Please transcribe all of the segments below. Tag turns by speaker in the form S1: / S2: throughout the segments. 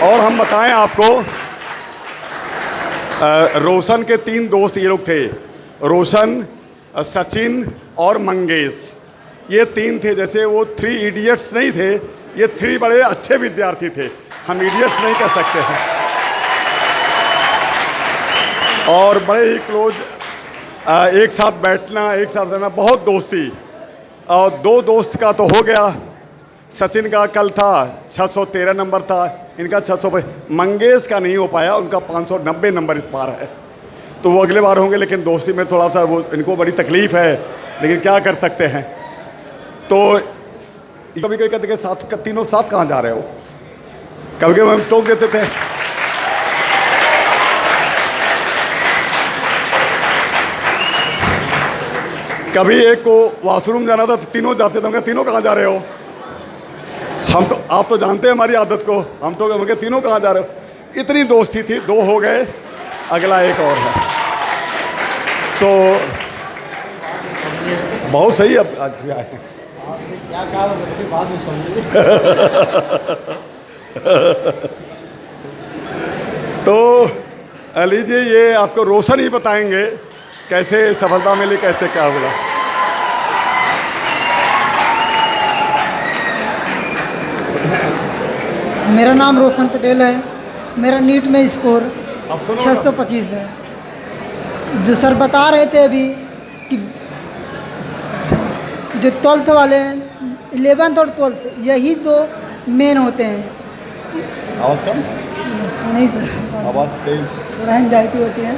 S1: और हम बताएं आपको, रोशन के 3 दोस्त ये लोग थे, रोशन, सचिन और मंगेश। ये 3 थे, जैसे वो 3 इडियट्स नहीं थे, ये 3 बड़े अच्छे विद्यार्थी थे, हम इडियट्स नहीं कह सकते हैं। और बड़े ही क्लोज, एक साथ बैठना, एक साथ रहना, बहुत दोस्ती। और 2 दोस्त का तो हो गया, सचिन का कल था 613 नंबर था, इनका 600, मंगेश का नहीं हो पाया, उनका 590 नंबर इस पार है, तो वो अगले बार होंगे। लेकिन दोस्ती में थोड़ा सा वो इनको बड़ी तकलीफ़ है, लेकिन क्या कर सकते हैं। तो कभी कभी कहते कि साथ तीनों साथ कहाँ जा रहे हो, कभी कभी हम टोक देते थे। कभी एक को वॉशरूम जाना था तो तीनों जाते थे, तीनों कहाँ जा रहे हो, हम तो, आप तो जानते हैं हमारी आदत को, हम तो कहेंगे तीनों कहाँ जा रहे हो। इतनी दोस्ती थी, 2 हो गए, अगला एक और है। तो बहुत सही, अब आज भी आए हैं।
S2: क्या कहा बच्चे बाद में समझे।
S1: तो लीजिए, ये आपको रोशन ही बताएंगे कैसे सफलता मिली, कैसे क्या हुआ।
S3: मेरा नाम रोशन पटेल है। मेरा नीट में स्कोर 625 है। जो सर बता रहे थे अभी कि जो 12th वाले हैं, 11th और 12th, यही 2 मेन होते हैं।
S1: आवाज़ कम,
S3: नहीं सर,
S1: आवाज़ तेज,
S3: थोड़ा एंजाइटी होती है।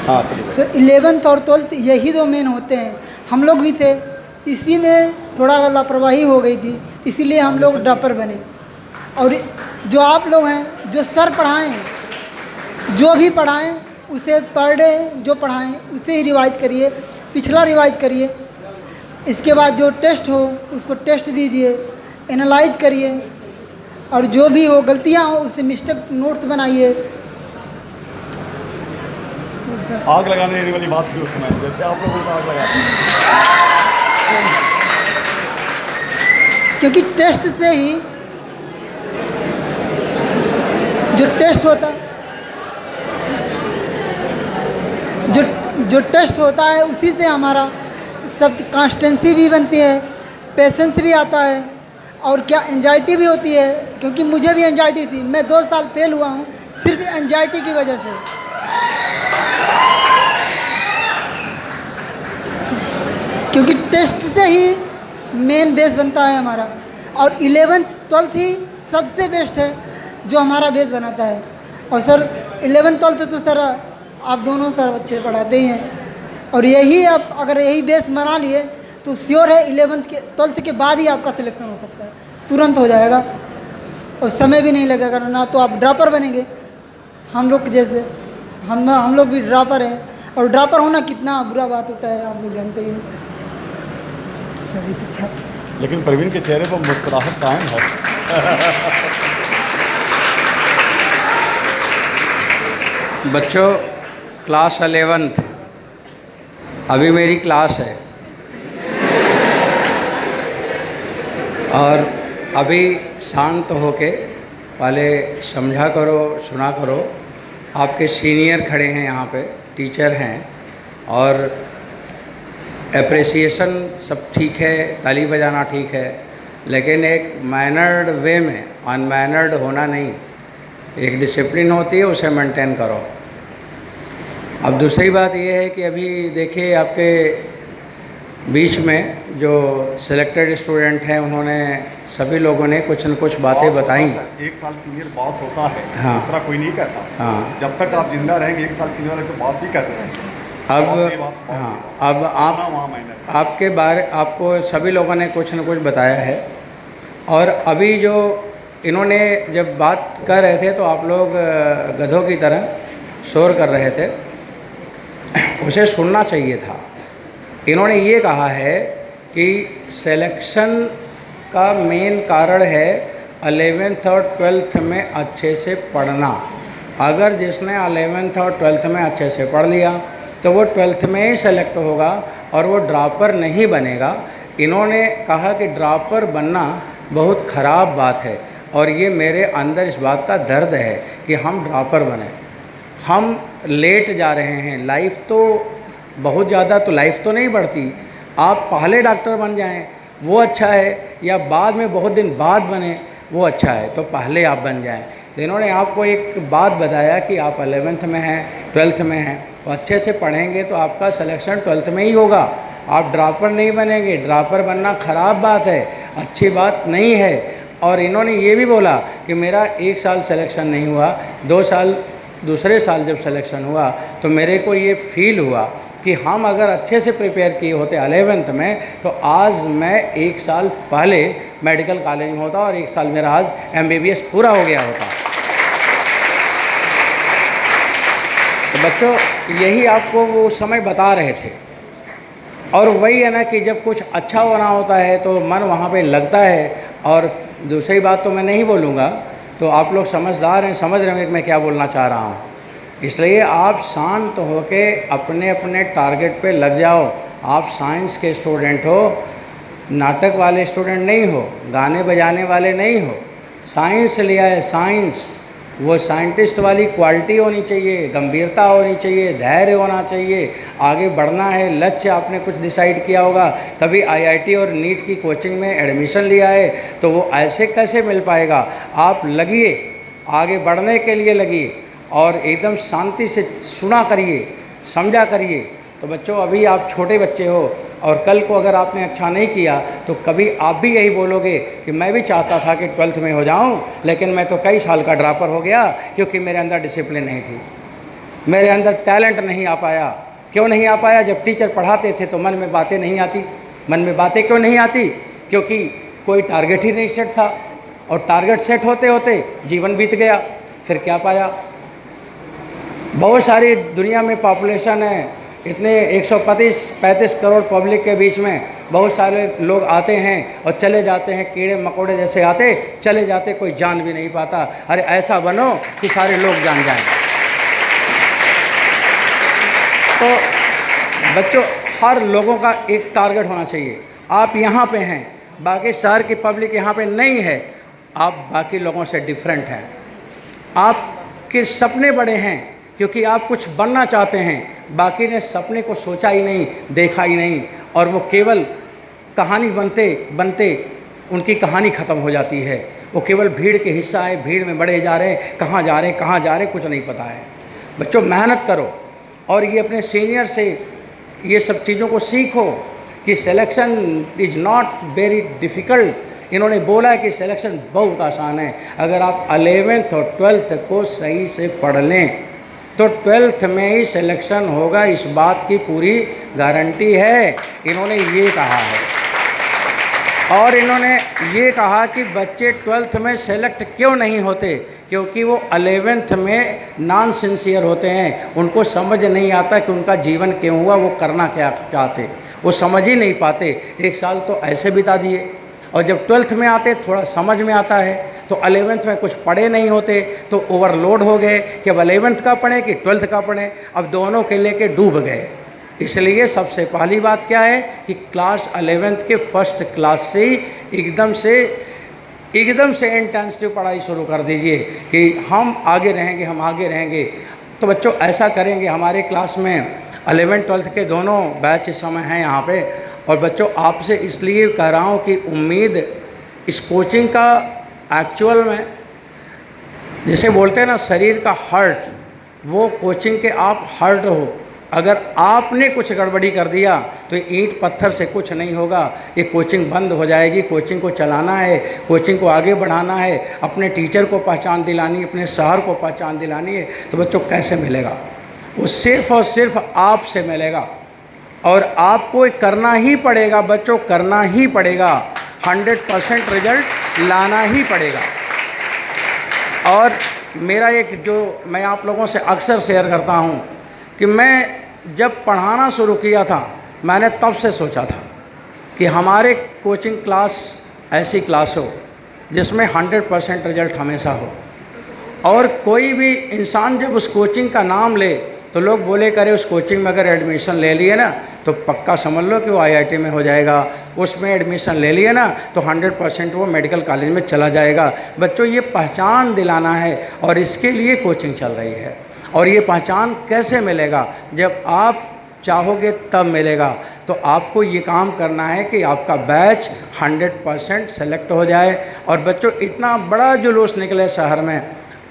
S1: हाँ चलिए।
S3: सर 11th और 12th यही 2 मेन होते हैं। हम लोग भी थे, इसी में थोड़ा लापरवाही हो गई थी, इसीलिए हम लोग ड्रॉपर बने। और जो आप लोग हैं, जो सर पढ़ाएं, जो भी पढ़ाएं उसे पर डे जो पढ़ाएं उसे ही रिवाइज करिए, पिछला रिवाइज करिए। इसके बाद जो टेस्ट हो उसको टेस्ट दीजिए, एनालाइज करिए, और जो भी हो गलतियां हो उसे मिस्टेक नोट्स बनाइए।
S1: आग लगाने वाली बात थी उस समय, जैसे आप लोगों को आग लगाते हैं,
S3: क्योंकि टेस्ट से ही जो टेस्ट होता जो टेस्ट होता है उसी से हमारा सब कॉन्स्टेंसी भी बनती है, पेशेंस भी आता है, और क्या एंजाइटी भी होती है। क्योंकि मुझे भी एंजाइटी थी, मैं 2 साल फेल हुआ हूँ सिर्फ एंजाइटी की वजह से। क्योंकि टेस्ट से ही मेन बेस बनता है हमारा, और 11th 12th ही सबसे बेस्ट है जो हमारा बेस बनाता है। और सर 11th 12th तो सर आप दोनों सर अच्छे पढ़ाते ही हैं, और यही आप अगर यही बेस बना लिए तो श्योर है 11th के 12th के बाद ही आपका सिलेक्शन हो सकता है, तुरंत हो जाएगा, और समय भी नहीं लगेगा। ना तो आप ड्रॉपर बनेंगे, हम लोग जैसे हम लोग भी ड्रॉपर हैं, और ड्रॉपर होना कितना बुरा बात होता है आप लोग जानते ही हैं। सही शिक्षा,
S1: लेकिन प्रवीण के चेहरे पर मुस्कुराहट कायम है।
S2: बच्चों, क्लास 11th अभी मेरी क्लास है, और अभी शांत होके पहले समझा करो, सुना करो। आपके सीनियर खड़े हैं यहाँ पे, टीचर हैं, और एप्रिसिएशन सब ठीक है, ताली बजाना ठीक है, लेकिन एक मैनर्ड वे में, अनमैनर्ड होना नहीं। एक डिसिप्लिन होती है, उसे मेंटेन करो। अब दूसरी बात ये है कि अभी देखिए आपके बीच में जो सिलेक्टेड स्टूडेंट हैं, उन्होंने सभी लोगों ने कुछ न कुछ बातें बताई।
S1: 1 साल सीनियर बॉस होता है,
S2: हाँ,
S1: दूसरा कोई नहीं कहता।
S2: हाँ,
S1: जब तक आप जिंदा रहेंगे 1 साल सीनियर तो बॉस ही कहते हैं।
S2: अब आपके बारे आपको सभी लोगों ने कुछ न कुछ बताया है। और अभी जो इन्होंने जब बात कर रहे थे तो आप लोग गधों की तरह शोर कर रहे थे, उसे सुनना चाहिए था। इन्होंने ये कहा है कि सिलेक्शन का मेन कारण है 11th और 12th में अच्छे से पढ़ना। अगर जिसने 11th और 12th में अच्छे से पढ़ लिया तो वो 12th में ही सेलेक्ट होगा और वो ड्रॉपर नहीं बनेगा। इन्होंने कहा कि ड्रॉपर बनना बहुत ख़राब बात है। और ये मेरे अंदर इस बात का दर्द है कि हम ड्रॉपर बने, हम लेट जा रहे हैं। लाइफ तो बहुत ज़्यादा तो लाइफ तो नहीं बढ़ती। आप पहले डॉक्टर बन जाएं वो अच्छा है, या बाद में बहुत दिन बाद बने वो अच्छा है, तो पहले आप बन जाएं। तो इन्होंने आपको एक बात बताया कि आप 11th में हैं, 12th में हैं, तो अच्छे से पढ़ेंगे तो आपका सिलेक्शन 12th में ही होगा। आप ड्रॉपर नहीं बनेंगे। ड्रॉपर बनना ख़राब बात है, अच्छी बात नहीं है। और इन्होंने ये भी बोला कि मेरा 1 साल सिलेक्शन नहीं हुआ, 2 साल दूसरे साल जब सिलेक्शन हुआ तो मेरे को ये फील हुआ कि हम अगर अच्छे से प्रिपेयर किए होते 11th में तो आज मैं 1 साल पहले मेडिकल कॉलेज में होता और 1 साल मेरा आज MBBS पूरा हो गया होता। तो बच्चों यही आपको वो उस समय बता रहे थे। और वही है ना कि जब कुछ अच्छा होना होता है तो मन वहाँ पे लगता है। और दूसरी बात तो मैं नहीं बोलूँगा, तो आप लोग समझदार हैं, समझ रहे होंगे कि मैं क्या बोलना चाह रहा हूँ। इसलिए आप शांत होके अपने अपने टारगेट पे लग जाओ। आप साइंस के स्टूडेंट हो, नाटक वाले स्टूडेंट नहीं हो, गाने बजाने वाले नहीं हो। साइंस लिया है, साइंस वो साइंटिस्ट वाली क्वालिटी होनी चाहिए, गंभीरता होनी चाहिए, धैर्य होना चाहिए। आगे बढ़ना है, लक्ष्य आपने कुछ डिसाइड किया होगा, तभी IIT और नीट की कोचिंग में एडमिशन लिया है, तो वो ऐसे कैसे मिल पाएगा। आप लगिए, आगे बढ़ने के लिए लगिए और एकदम शांति से सुना करिए, समझा करिए। तो बच्चों अभी आप छोटे बच्चे हो और कल को अगर आपने अच्छा नहीं किया तो कभी आप भी यही बोलोगे कि मैं भी चाहता था कि 12th में हो जाऊं, लेकिन मैं तो कई साल का ड्रॉपर हो गया क्योंकि मेरे अंदर डिसिप्लिन नहीं थी, मेरे अंदर टैलेंट नहीं आ पाया। क्यों नहीं आ पाया? जब टीचर पढ़ाते थे तो मन में बातें नहीं आती। मन में बातें क्यों नहीं आती? क्योंकि कोई टारगेट ही नहीं सेट था, और टारगेट सेट होते होते जीवन बीत गया। फिर क्या पाया? बहुत सारी दुनिया में पॉपुलेशन है, इतने 135 करोड़ पब्लिक के बीच में बहुत सारे लोग आते हैं और चले जाते हैं, कीड़े मकोड़े जैसे आते चले जाते, कोई जान भी नहीं पाता। अरे ऐसा बनो कि सारे लोग जान जाएं। तो बच्चों हर लोगों का एक टारगेट होना चाहिए। आप यहाँ पे हैं, बाकी शहर की पब्लिक यहाँ पे नहीं है, आप बाकी लोगों से डिफरेंट हैं। आपके सपने बड़े हैं क्योंकि आप कुछ बनना चाहते हैं, बाकी ने सपने को सोचा ही नहीं, देखा ही नहीं, और वो केवल कहानी बनते बनते उनकी कहानी ख़त्म हो जाती है। वो केवल भीड़ के हिस्सा है, भीड़ में बढ़े जा रहे हैं, कहाँ जा रहे हैं कहाँ जा रहे हैं कुछ नहीं पता है। बच्चों मेहनत करो और ये अपने सीनियर से ये सब चीज़ों को सीखो कि selection is not very difficult. इन्होंने बोला है कि सिलेक्शन बहुत आसान है। अगर आप 11th और 12th को सही से पढ़ लें तो 12th में ही सिलेक्शन होगा, इस बात की पूरी गारंटी है। इन्होंने ये कहा है। और इन्होंने ये कहा कि बच्चे 12th में सेलेक्ट क्यों नहीं होते, क्योंकि वो 11th में नॉन सिंसियर होते हैं। उनको समझ नहीं आता कि उनका जीवन क्यों हुआ, वो करना क्या चाहते, वो समझ ही नहीं पाते। 1 साल तो ऐसे बिता दिए, और जब 12th में आते थोड़ा समझ में आता है, तो 11th में कुछ पढ़े नहीं होते तो ओवरलोड हो गए कि अब 11th का पढ़ें कि 12th का पढ़ें, अब दोनों के लेके डूब गए। इसलिए सबसे पहली बात क्या है कि क्लास 11th के फर्स्ट क्लास से ही एकदम से इंटेंसिव पढ़ाई शुरू कर दीजिए कि हम आगे रहेंगे, हम आगे रहेंगे। तो बच्चों ऐसा करेंगे। हमारे क्लास में 11th 12th के दोनों बैच इस समय हैं यहाँ पे। और बच्चों आपसे इसलिए कह रहा हूँ कि उम्मीद इस कोचिंग का एक्चुअल में जैसे बोलते हैं ना शरीर का हार्ट, वो कोचिंग के आप हार्ट हो। अगर आपने कुछ गड़बड़ी कर दिया तो ईंट पत्थर से कुछ नहीं होगा। ये कोचिंग बंद हो जाएगी। कोचिंग को चलाना है, कोचिंग को आगे बढ़ाना है, अपने टीचर को पहचान दिलानी है, अपने शहर को पहचान दिलानी है। तो बच्चों कैसे मिलेगा? वो सिर्फ़ और सिर्फ आपसे मिलेगा, और आपको करना ही पड़ेगा बच्चों, करना ही पड़ेगा। 100% रिजल्ट लाना ही पड़ेगा। और मेरा एक जो मैं आप लोगों से अक्सर शेयर करता हूँ कि मैं जब पढ़ाना शुरू किया था मैंने तब से सोचा था कि हमारे कोचिंग क्लास ऐसी क्लास हो जिसमें 100% रिजल्ट हमेशा हो। और कोई भी इंसान जब उस कोचिंग का नाम ले तो लोग बोले करे उस कोचिंग में अगर एडमिशन ले लिए ना तो पक्का समझ लो कि वो आईआईटी में हो जाएगा, उसमें एडमिशन ले लिए ना तो 100% वो मेडिकल कॉलेज में चला जाएगा। बच्चों ये पहचान दिलाना है और इसके लिए कोचिंग चल रही है। और ये पहचान कैसे मिलेगा? जब आप चाहोगे तब मिलेगा। तो आपको ये काम करना है कि आपका बैच 100% सेलेक्ट हो जाए। और बच्चों इतना बड़ा जुलूस निकले शहर में,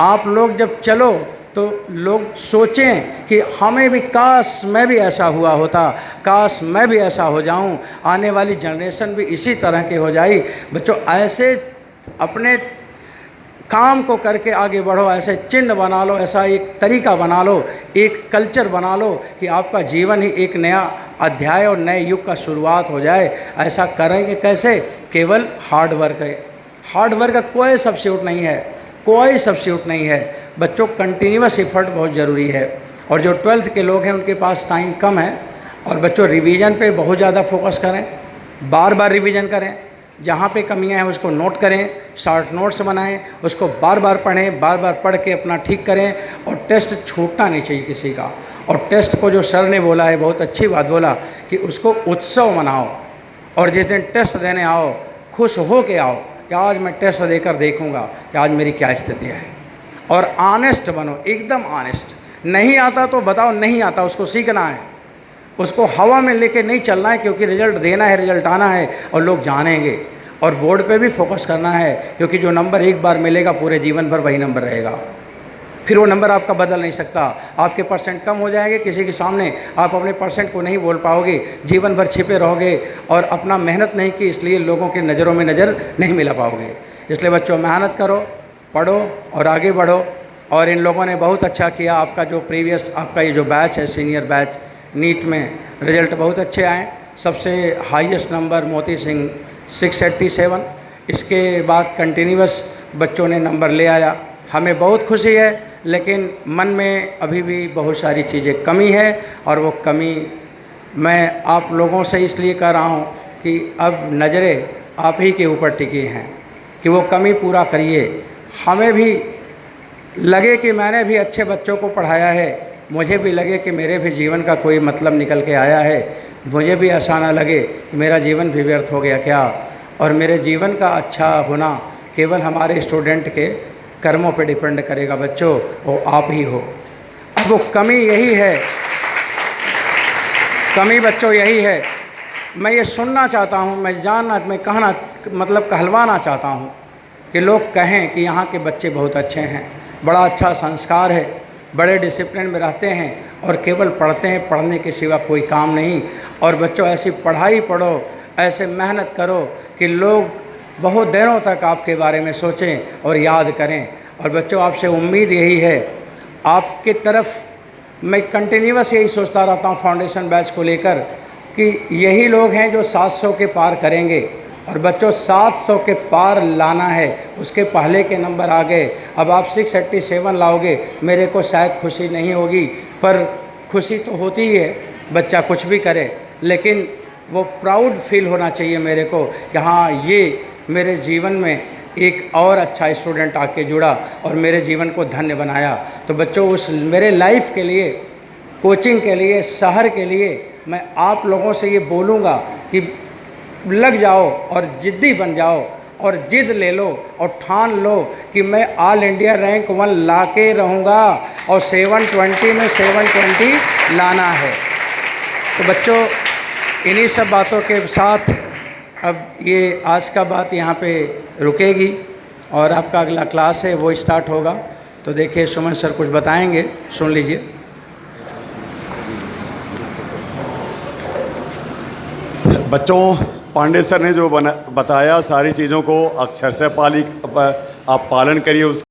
S2: आप लोग जब चलो तो लोग सोचें कि हमें भी काश मैं भी ऐसा हुआ होता, काश मैं भी ऐसा हो जाऊं, आने वाली जनरेशन भी इसी तरह की हो जाए। बच्चों ऐसे अपने काम को करके आगे बढ़ो, ऐसे चिन्ह बना लो, ऐसा एक तरीका बना लो, एक कल्चर बना लो कि आपका जीवन ही एक नया अध्याय और नए युग का शुरुआत हो जाए। ऐसा करेंगे कैसे? केवल हार्ड वर्क है। हार्ड वर्क का कोई सब्स्टिट्यूट नहीं है, कोई सब्स्टिट्यूट नहीं है। बच्चों कंटिन्यूअस एफर्ट बहुत ज़रूरी है। और जो 12th के लोग हैं उनके पास टाइम कम है। और बच्चों रिवीजन पे बहुत ज़्यादा फोकस करें, बार बार रिवीजन करें, जहाँ पे कमियां हैं उसको नोट करें, शॉर्ट नोट्स बनाएं, उसको बार बार पढ़ें, बार बार पढ़ के अपना ठीक करें। और टेस्ट छूटना नहीं चाहिए किसी का। और टेस्ट को जो सर ने बोला है, बहुत अच्छी बात बोला कि उसको उत्सव मनाओ। और जिस दिन टेस्ट देने आओ खुश हो के आओ कि आज मैं टेस्ट देकर देखूंगा कि आज मेरी क्या स्थिति है। और ऑनेस्ट बनो, एकदम ऑनेस्ट। नहीं आता तो बताओ नहीं आता, उसको सीखना है, उसको हवा में लेके नहीं चलना है, क्योंकि रिजल्ट देना है, रिजल्ट आना है और लोग जानेंगे। और बोर्ड पे भी फोकस करना है, क्योंकि जो नंबर एक बार मिलेगा पूरे जीवन भर वही नंबर रहेगा, फिर वो नंबर आपका बदल नहीं सकता। आपके परसेंट कम हो जाएंगे, किसी के सामने आप अपने परसेंट को नहीं बोल पाओगे, जीवन भर छिपे रहोगे और अपना मेहनत नहीं की इसलिए लोगों की नज़रों में नज़र नहीं मिला पाओगे। इसलिए बच्चों मेहनत करो, पढ़ो और आगे बढ़ो। और इन लोगों ने बहुत अच्छा किया। आपका जो प्रीवियस आपका ये जो बैच है, सीनियर बैच, नीट में रिजल्ट बहुत अच्छे आए। सबसे हाईएस्ट नंबर मोती सिंह 687। इसके बाद कंटिन्यूअस बच्चों ने नंबर ले आया। हमें बहुत खुशी है, लेकिन मन में अभी भी बहुत सारी चीज़ें कमी है। और वो कमी मैं आप लोगों से इसलिए कह रहा हूँ कि अब नज़रें आप ही के ऊपर टिकी हैं कि वो कमी पूरा करिए। हमें भी लगे कि मैंने भी अच्छे बच्चों को पढ़ाया है, मुझे भी लगे कि मेरे भी जीवन का कोई मतलब निकल के आया है, मुझे भी ऐसा ना लगे कि मेरा जीवन भी व्यर्थ हो गया क्या। और मेरे जीवन का अच्छा होना केवल हमारे स्टूडेंट के कर्मों पे डिपेंड करेगा बच्चों, वो आप ही हो। अब वो कमी यही है, कमी बच्चों यही है। मैं ये सुनना चाहता हूँ, मैं जानना, मैं कहना मतलब कहलवाना चाहता हूँ कि लोग कहें कि यहाँ के बच्चे बहुत अच्छे हैं, बड़ा अच्छा संस्कार है, बड़े डिसिप्लिन में रहते हैं और केवल पढ़ते हैं, पढ़ने के सिवा कोई काम नहीं। और बच्चों ऐसी पढ़ाई पढ़ो, ऐसे मेहनत करो कि लोग बहुत दिनों तक आपके बारे में सोचें और याद करें। और बच्चों आपसे उम्मीद यही है, आपके तरफ मैं कंटिन्यूअस यही सोचता रहता हूँ फाउंडेशन बैच को लेकर कि यही लोग हैं जो 700 के पार करेंगे। और बच्चों 700 के पार लाना है, उसके पहले के नंबर आ गए, अब आप 687 लाओगे, मेरे को शायद खुशी नहीं होगी, पर खुशी तो होती ही है, बच्चा कुछ भी करे, लेकिन वो प्राउड फील होना चाहिए मेरे को कि हाँ ये मेरे जीवन में एक और अच्छा स्टूडेंट आके जुड़ा और मेरे जीवन को धन्य बनाया। तो बच्चों उस मेरे लाइफ के लिए, कोचिंग के लिए, शहर के लिए मैं आप लोगों से ये बोलूँगा कि लग जाओ और ज़िद्दी बन जाओ और ज़िद ले लो और ठान लो कि मैं ऑल इंडिया रैंक 1 ला के रहूँगा और 720 में 720 लाना है। तो बच्चों इन्हीं सब बातों के साथ अब ये आज का बात यहाँ पे रुकेगी और आपका अगला क्लास है वो स्टार्ट होगा। तो देखिए सुमन सर कुछ बताएंगे, सुन लीजिए।
S1: बच्चों पांडे सर ने जो बताया सारी चीज़ों को अक्षर से आप पालन करिए।